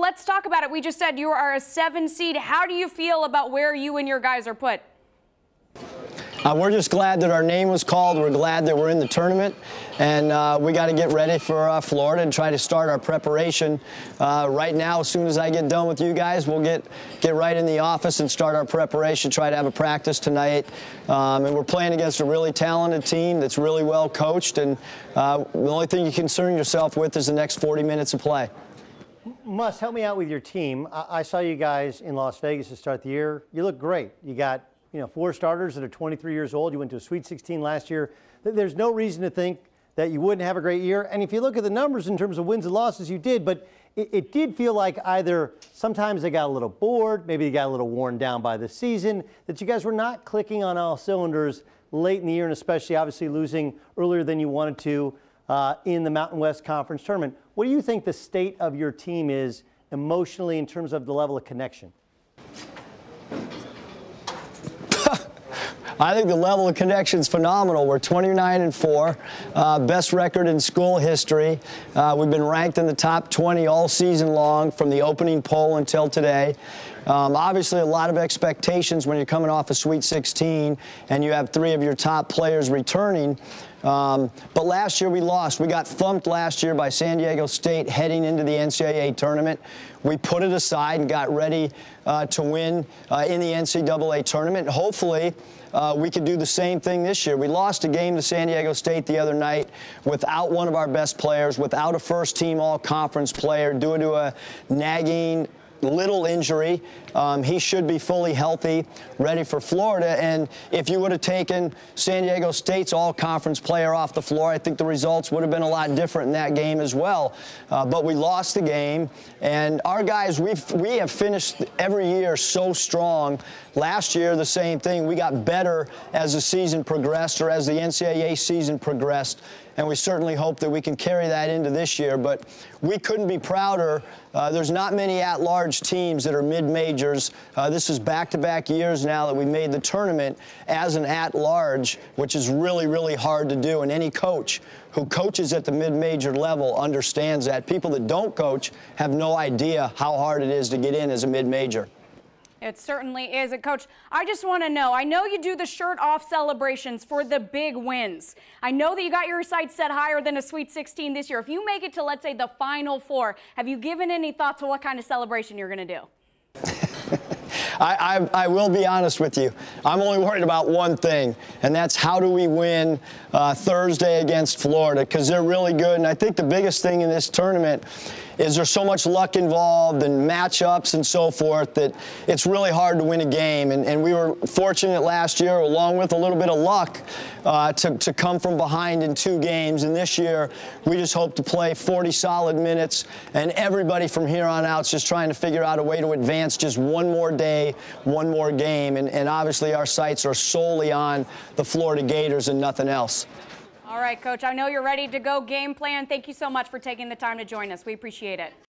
let's talk about it. We just said you are a 7 seed. How do you feel about where you and your guys are put? We're just glad that our name was called. We're glad that we're in the tournament, and we got to get ready for Florida and try to start our preparation right now. As soon as I get done with you guys, we'll get right in the office and start our preparation, try to have a practice tonight. And we're playing against a really talented team that's really well coached, and the only thing you concern yourself with is the next 40 minutes of play. Muss, help me out with your team. I saw you guys in Las Vegas to start the year. You look great. You got 4 starters that are 23 years old. You went to a Sweet 16 last year. There's no reason to think that you wouldn't have a great year. And if you look at the numbers in terms of wins and losses, you did. But it did feel like either sometimes they got a little bored, maybe they got a little worn down by the season, that you guys were not clicking on all cylinders late in the year, and especially obviously losing earlier than you wanted to in the Mountain West Conference Tournament. What do you think the state of your team is emotionally in terms of the level of connection? I think the level of connection is phenomenal. We're 29-4, best record in school history. We've been ranked in the top 20 all season long from the opening poll until today. Obviously, a lot of expectations when you're coming off a Sweet 16 and you have 3 of your top players returning. But last year we lost. We got thumped last year by San Diego State heading into the NCAA tournament. We put it aside and got ready to win in the NCAA tournament. Hopefully, we could do the same thing this year. We lost a game to San Diego State the other night without one of our best players, without a first-team all-conference player due to a nagging little injury. He should be fully healthy, ready for Florida. And if you would have taken San Diego State's all-conference player off the floor, I think the results would have been a lot different in that game as well. But we lost the game, and our guys, we have finished every year so strong. Last year, the same thing. We got better as the season progressed, or as the NCAA season progressed. And we certainly hope that we can carry that into this year. But we couldn't be prouder. There's not many at-large teams that are mid-majors. This is back-to-back years now that we made the tournament as an at-large, which is really, really hard to do. And any coach who coaches at the mid-major level understands that. People that don't coach have no idea how hard it is to get in as a mid-major. It certainly is. And Coach, I just want to know, I know you do the shirt-off celebrations for the big wins. I know that you got your sights set higher than a Sweet 16 this year. If you make it to, let's say, the Final Four, have you given any thought to what kind of celebration you're going to do? I will be honest with you. I'm only worried about one thing, and that's how do we win Thursday against Florida, because they're really good. And I think the biggest thing in this tournament is there's so much luck involved and matchups and so forth that it's really hard to win a game. And we were fortunate last year, along with a little bit of luck, to come from behind in 2 games. And this year, we just hope to play 40 solid minutes, and everybody from here on out is just trying to figure out a way to advance just one more day, one more game. And obviously, our sights are solely on the Florida Gators and nothing else. All right, Coach, I know you're ready to go game plan. Thank you so much for taking the time to join us. We appreciate it.